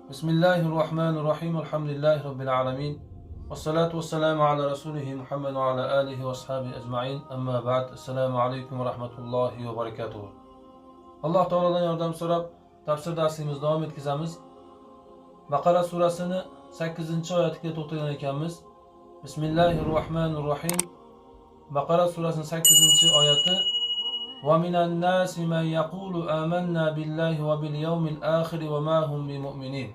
Bismillahirrahmanirrahim. Elhamdülillahi Rabbil alemin. Vessalatu vesselamu ala Resulihi Muhammed ve ala alihi ve ashabihi ecma'in. Amma ba'd. Esselamu aleyküm ve rahmetullahi ve berekatuhu. Allah Teala'dan yordam so'rab, tafsir darsimizni davom etkazamiz. Baqara surasini 8-oyatiga to'xtagan ekanmiz. Bismillahirrahmanirrahim. Baqara surasining 8-oyati: وَمِنَ النَّاسِ مَنْ يَقُولُ آمَنَّا بِاللَّهِ وَبِالْيَوْمِ الْآخِرِ وَمَا هُمْ بِمُؤْمِنِينَ.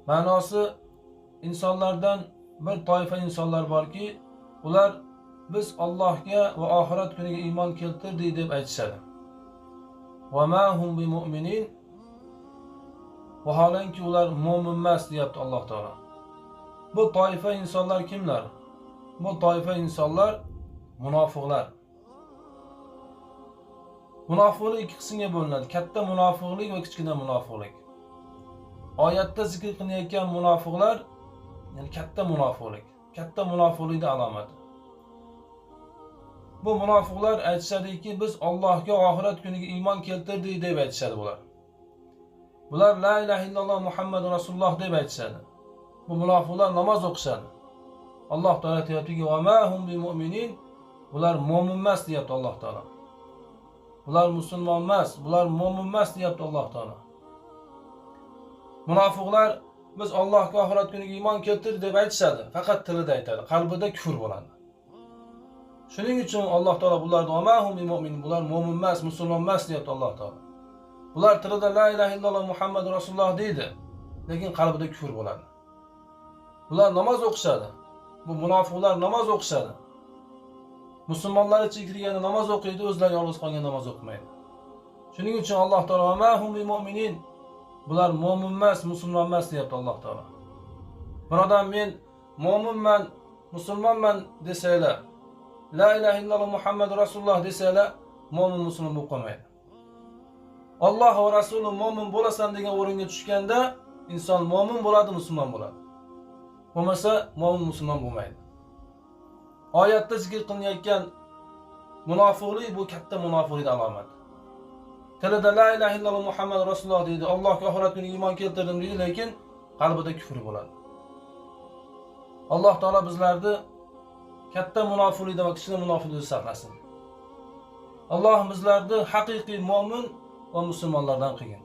Ma'nosi, insonlardan bir toifa insonlar borki, ular biz Allohga va oxirat kuniga iymon keltirdik deb aytishadi. وَمَا هُمْ بِمُؤْمِنِينَ. Vaholanki ular mo'min emas deyapti Alloh taolo. Bu toifa insonlar kimlar? Bu toifa insonlar munofiqlar. Munofiqlik ikki qismga bo'linadi. Katta munofiqlik va kichkina munofiqlik. Oyatda zikr qilinayotgan munofiqlar, ya'ni katta munofiqlik. Katta munofiqlikning alomati. Bu munofiqlar aytishadiki, biz Allohga oxirat kuniga iymon keltirdik deb aytishadi bular. Bular la ilaha illalloh Muhammadur Rasululloh deb aytishadi. Bu munofiqlar namoz o'qishadi. Alloh taolo aytayotganki, "Va ma hum bimu'minin." Bular mo'min emas deyapti Alloh taolo. Bular musulmon emas, bular mo'min emas deyapti Alloh taolo. Munofiqlar biz Allohga oxirat kuniga iymon keltirdik deb aytishadi, faqat tilida aytadi, qalbida kufr bo'ladi. Shuning uchun Alloh taolo bularni "Amahum bimu'min", bular mo'min emas, musulmon emas deyapti Alloh taolo. Bular tilida la ilaha illalloh Muhammadur Rasululloh deydi, lekin qalbida kufr bo'ladi. Bular namoz o'qishadi. Bu munofiqlar namoz o'qishadi. Musulmonlar ichiga kirganda namoz o'qiydi, o'zlari yolg'iz qolganda namoz o'qimaydi. Shuning uchun Alloh taolo "Amahum bimu'minin", bular mo'min emas, musulmon emas deyapti Alloh taolo. Bir odam men mo'minman, musulmonman desanglar, la ilaha illalloh Muhammadur Rasululloh desanglar, mo'min musulmon bo'lib qolmaydi. Alloh va Rasuli mo'min bo'lasan degan o'ringa tushganda inson mo'min bo'ladi, musulmon bo'ladi. Bo'lmasa mo'min musulmon bo'lmaydi. Oyatda zikr qilinayotgan munofiqlik bu katta munofiqlik alomati. Tilida la ilaha illalloh Muhammadur Rasululloh deydi, Allohga oxirat kuniga iymon keltirdim deydi, lekin qalbida kufr bo'ladi. Alloh taolo bizlarni katta munofiqlikdan va kichkina munofiqlikdan saqlasin. Alloh bizlarni haqiqiy mo'min va musulmonlardan qilgin.